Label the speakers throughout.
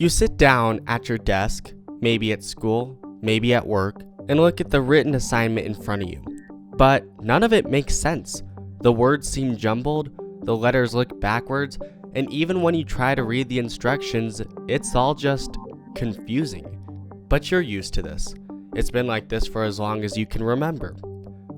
Speaker 1: You sit down at your desk, maybe at school, maybe at work, and look at the written assignment in front of you. But none of it makes sense. The words seem jumbled, the letters look backwards, and even when you try to read the instructions, it's all just confusing. But you're used to this. It's been like this for as long as you can remember.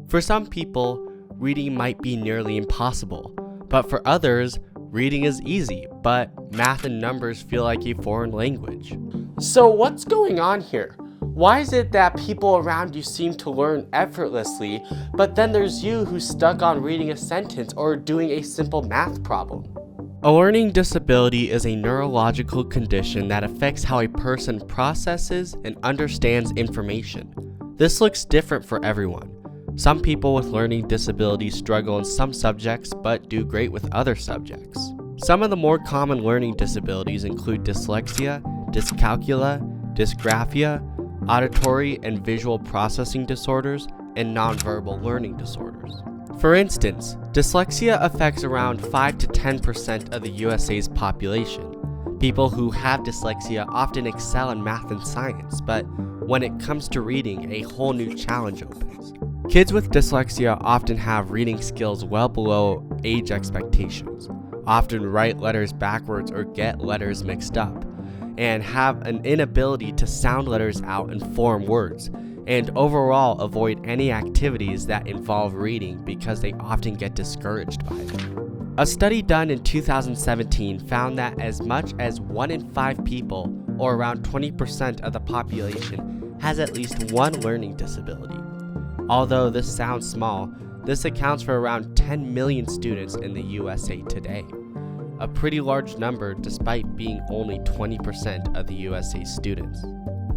Speaker 1: For some people, reading might be nearly impossible, but for others, reading is easy, but math and numbers feel like a foreign language. So what's going on here? Why is it that people around you seem to learn effortlessly, but then there's you who's stuck on reading a sentence or doing a simple math problem? A learning disability is a neurological condition that affects how a person processes and understands information. This looks different for everyone. Some people with learning disabilities struggle in some subjects but do great with other subjects. Some of the more common learning disabilities include dyslexia, dyscalculia, dysgraphia, auditory and visual processing disorders, and nonverbal learning disorders. For instance, dyslexia affects around 5 to 10% of the USA's population. People who have dyslexia often excel in math and science, but when it comes to reading, a whole new challenge opens. Kids with dyslexia often have reading skills well below age expectations, often write letters backwards or get letters mixed up, and have an inability to sound letters out and form words, and overall avoid any activities that involve reading because they often get discouraged by them. A study done in 2017 found that as much as 1 in 5 people, or around 20% of the population, has at least one learning disability. Although this sounds small, this accounts for around 10 million students in the USA today. A pretty large number despite being only 20% of the USA students.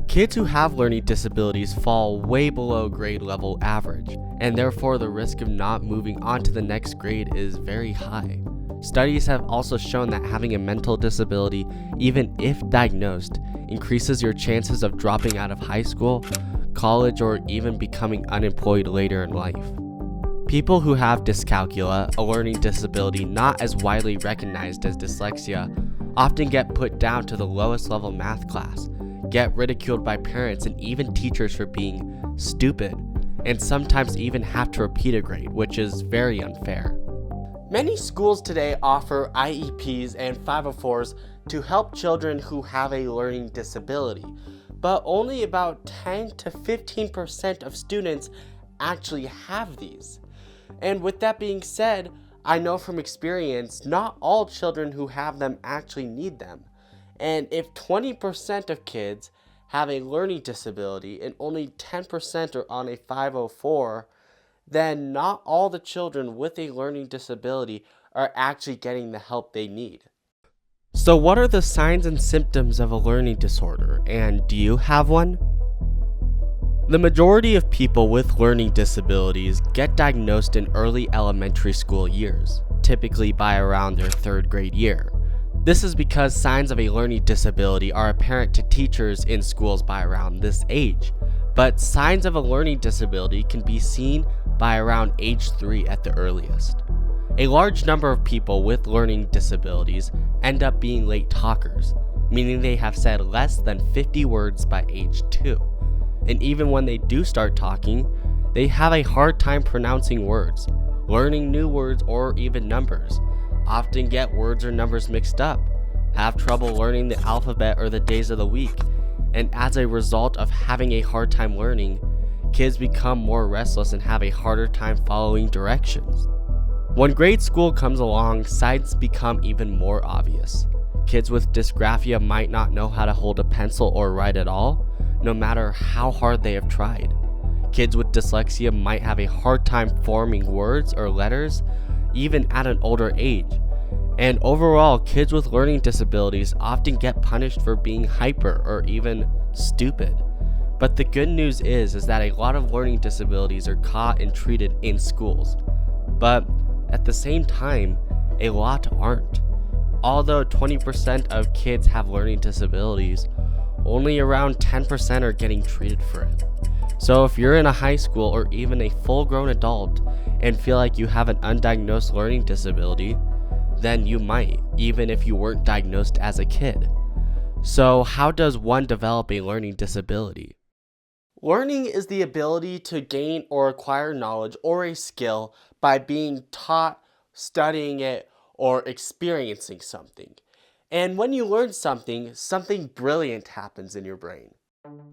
Speaker 1: Kids who have learning disabilities fall way below grade level average, and therefore the risk of not moving on to the next grade is very high. Studies have also shown that having a mental disability, even if diagnosed, increases your chances of dropping out of high school, college, or even becoming unemployed later in life. People who have dyscalculia, a learning disability not as widely recognized as dyslexia, often get put down to the lowest level math class, get ridiculed by parents and even teachers for being stupid, and sometimes even have to repeat a grade, which is very unfair. Many schools today offer IEPs and 504s to help children who have a learning disability, but only about 10 to 15% of students actually have these. And with that being said, I know from experience, not all children who have them actually need them. And if 20% of kids have a learning disability and only 10% are on a 504, then not all the children with a learning disability are actually getting the help they need. So what are the signs and symptoms of a learning disorder, and do you have one? The majority of people with learning disabilities get diagnosed in early elementary school years, typically by around their 3rd grade year. This is because signs of a learning disability are apparent to teachers in schools by around this age, but signs of a learning disability can be seen by around age 3 at the earliest. A large number of people with learning disabilities end up being late talkers, meaning they have said less than 50 words by age 2. And even when they do start talking, they have a hard time pronouncing words, learning new words or even numbers, often get words or numbers mixed up, have trouble learning the alphabet or the days of the week, and as a result of having a hard time learning, kids become more restless and have a harder time following directions. When grade school comes along, signs become even more obvious. Kids with dysgraphia might not know how to hold a pencil or write at all, no matter how hard they have tried. Kids with dyslexia might have a hard time forming words or letters, even at an older age. And overall, kids with learning disabilities often get punished for being hyper or even stupid. But the good news is that a lot of learning disabilities are caught and treated in schools. But at the same time, a lot aren't. Although 20% of kids have learning disabilities, only around 10% are getting treated for it. So if you're in a high school or even a full-grown adult and feel like you have an undiagnosed learning disability, then you might, even if you weren't diagnosed as a kid. So, how does one develop a learning disability? Learning is the ability to gain or acquire knowledge or a skill by being taught, studying it, or experiencing something. And when you learn something, something brilliant happens in your brain.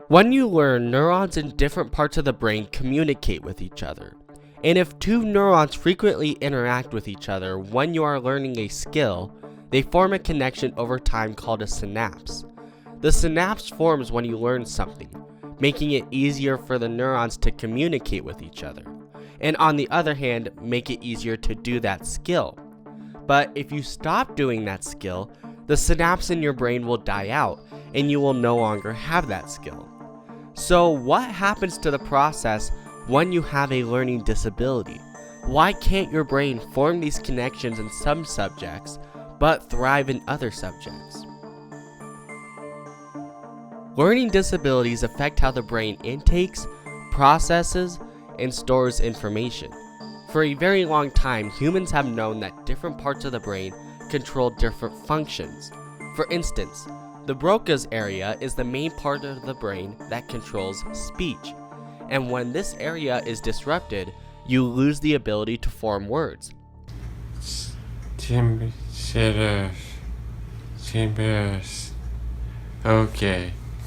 Speaker 1: When you learn, neurons in different parts of the brain communicate with each other. And if two neurons frequently interact with each other when you are learning a skill, they form a connection over time called a synapse. The synapse forms when you learn something, making it easier for the neurons to communicate with each other, and on the other hand, make it easier to do that skill. But if you stop doing that skill, the synapse in your brain will die out, and you will no longer have that skill. So what happens to the process when you have a learning disability? Why can't your brain form these connections in some subjects, but thrive in other subjects? Learning disabilities affect how the brain intakes, processes, and stores information. For a very long time, humans have known that different parts of the brain control different functions. For instance, the Broca's area is the main part of the brain that controls speech. And when this area is disrupted, you lose the ability to form words.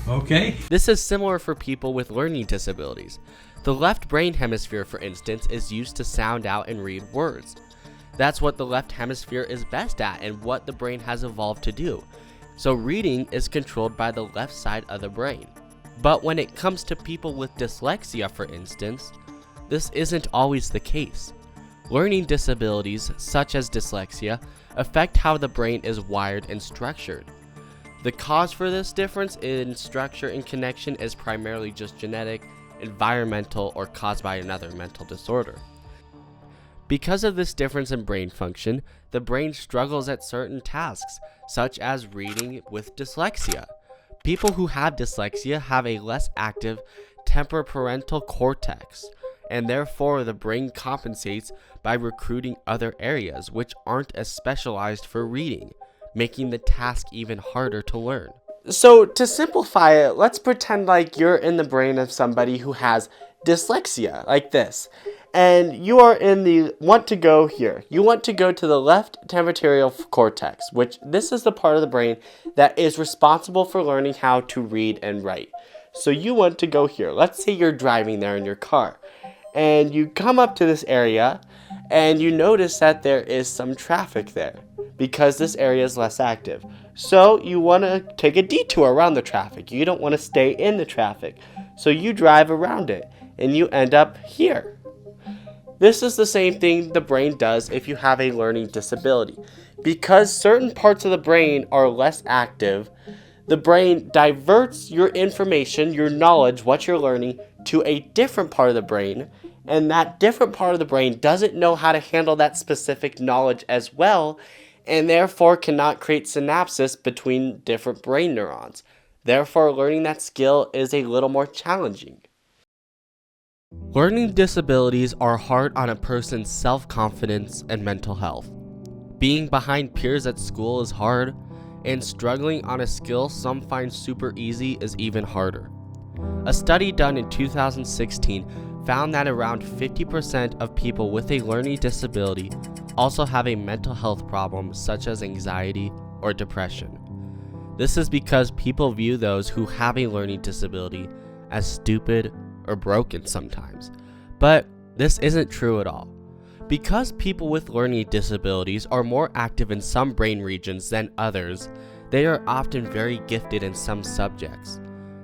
Speaker 1: Okay. This is similar for people with learning disabilities. The left brain hemisphere, for instance, is used to sound out and read words. That's what the left hemisphere is best at and what the brain has evolved to do. So reading is controlled by the left side of the brain. But when it comes to people with dyslexia, for instance, this isn't always the case. Learning disabilities, such as dyslexia, affect how the brain is wired and structured. The cause for this difference in structure and connection is primarily just genetic, environmental, or caused by another mental disorder. Because of this difference in brain function, the brain struggles at certain tasks, such as reading with dyslexia. People who have dyslexia have a less active temporoparental cortex, and therefore the brain compensates by recruiting other areas which aren't as specialized for reading, making the task even harder to learn. So to simplify it, let's pretend like you're in the brain of somebody who has dyslexia, like this. And you are want to go here. You want to go to the left temporal cortex, which this is the part of the brain that is responsible for learning how to read and write. So you want to go here. Let's say you're driving there in your car. And you come up to this area and you notice that there is some traffic there because this area is less active. So you want to take a detour around the traffic. You don't want to stay in the traffic. So you drive around it and you end up here. This is the same thing the brain does if you have a learning disability. Because certain parts of the brain are less active, the brain diverts your information, your knowledge, what you're learning, to a different part of the brain, and that different part of the brain doesn't know how to handle that specific knowledge as well, and therefore cannot create synapses between different brain neurons. Therefore, learning that skill is a little more challenging. Learning disabilities are hard on a person's self-confidence and mental health. Being behind peers at school is hard, and struggling on a skill some find super easy is even harder. A study done in 2016 found that around 50% of people with a learning disability also have a mental health problem such as anxiety or depression. This is because people view those who have a learning disability as stupid or broken sometimes, but this isn't true at all. Because people with learning disabilities are more active in some brain regions than others, they are often very gifted in some subjects.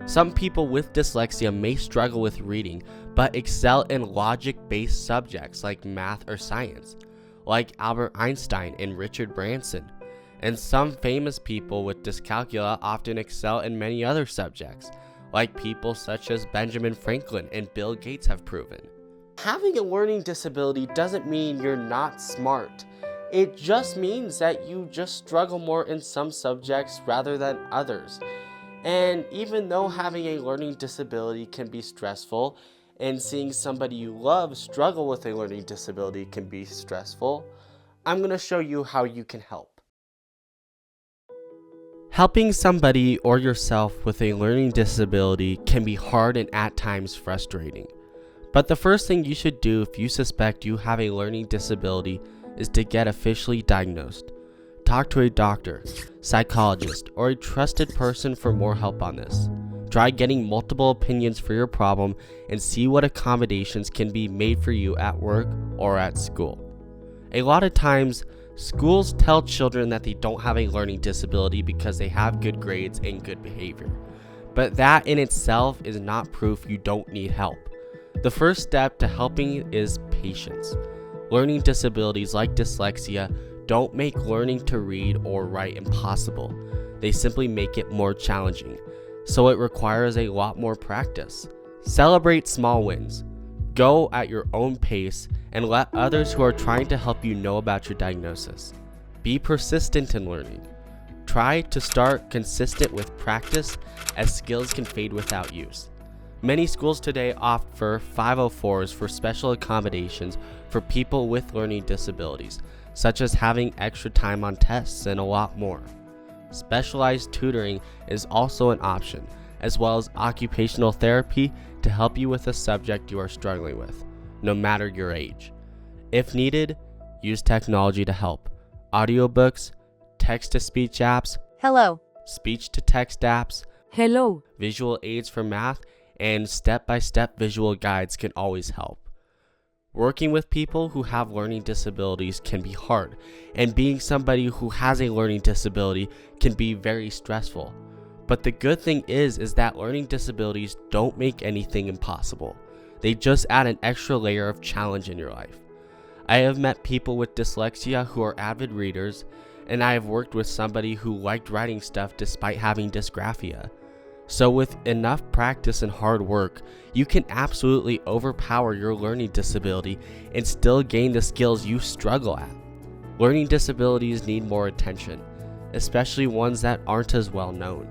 Speaker 1: Some people with dyslexia may struggle with reading, but excel in logic-based subjects like math or science, like Albert Einstein and Richard Branson. And some famous people with dyscalculia often excel in many other subjects, like people such as Benjamin Franklin and Bill Gates have proven. Having a learning disability doesn't mean you're not smart. It just means that you just struggle more in some subjects rather than others. And even though having a learning disability can be stressful, and seeing somebody you love struggle with a learning disability can be stressful, I'm going to show you how you can help. Helping somebody or yourself with a learning disability can be hard and at times frustrating. But the first thing you should do if you suspect you have a learning disability is to get officially diagnosed. Talk to a doctor, psychologist, or a trusted person for more help on this. Try getting multiple opinions for your problem and see what accommodations can be made for you at work or at school. A lot of times, schools tell children that they don't have a learning disability because they have good grades and good behavior. But that in itself is not proof you don't need help. The first step to helping is patience. Learning disabilities like dyslexia don't make learning to read or write impossible. They simply make it more challenging. So it requires a lot more practice. Celebrate small wins. Go at your own pace and let others who are trying to help you know about your diagnosis. Be persistent in learning. Try to start consistent with practice, as skills can fade without use. Many schools today offer 504s for special accommodations for people with learning disabilities, such as having extra time on tests and a lot more. Specialized tutoring is also an option, as well as occupational therapy to help you with a subject you are struggling with, no matter your age. If needed, use technology to help. Audiobooks, text-to-speech apps,
Speaker 2: Hello.
Speaker 1: speech-to-text apps,
Speaker 2: Hello.
Speaker 1: visual aids for math, and step-by-step visual guides can always help. Working with people who have learning disabilities can be hard, and being somebody who has a learning disability can be very stressful. But the good thing is that learning disabilities don't make anything impossible. They just add an extra layer of challenge in your life. I have met people with dyslexia who are avid readers, and I have worked with somebody who liked writing stuff despite having dysgraphia. So with enough practice and hard work, you can absolutely overpower your learning disability and still gain the skills you struggle at. Learning disabilities need more attention, especially ones that aren't as well known.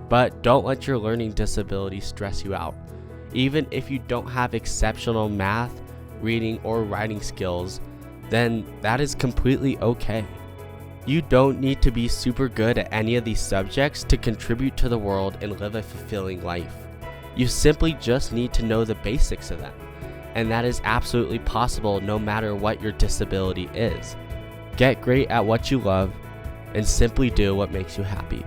Speaker 1: But don't let your learning disability stress you out. Even if you don't have exceptional math, reading, or writing skills, then that is completely okay. You don't need to be super good at any of these subjects to contribute to the world and live a fulfilling life. You simply just need to know the basics of them, and that is absolutely possible no matter what your disability is. Get great at what you love, and simply do what makes you happy.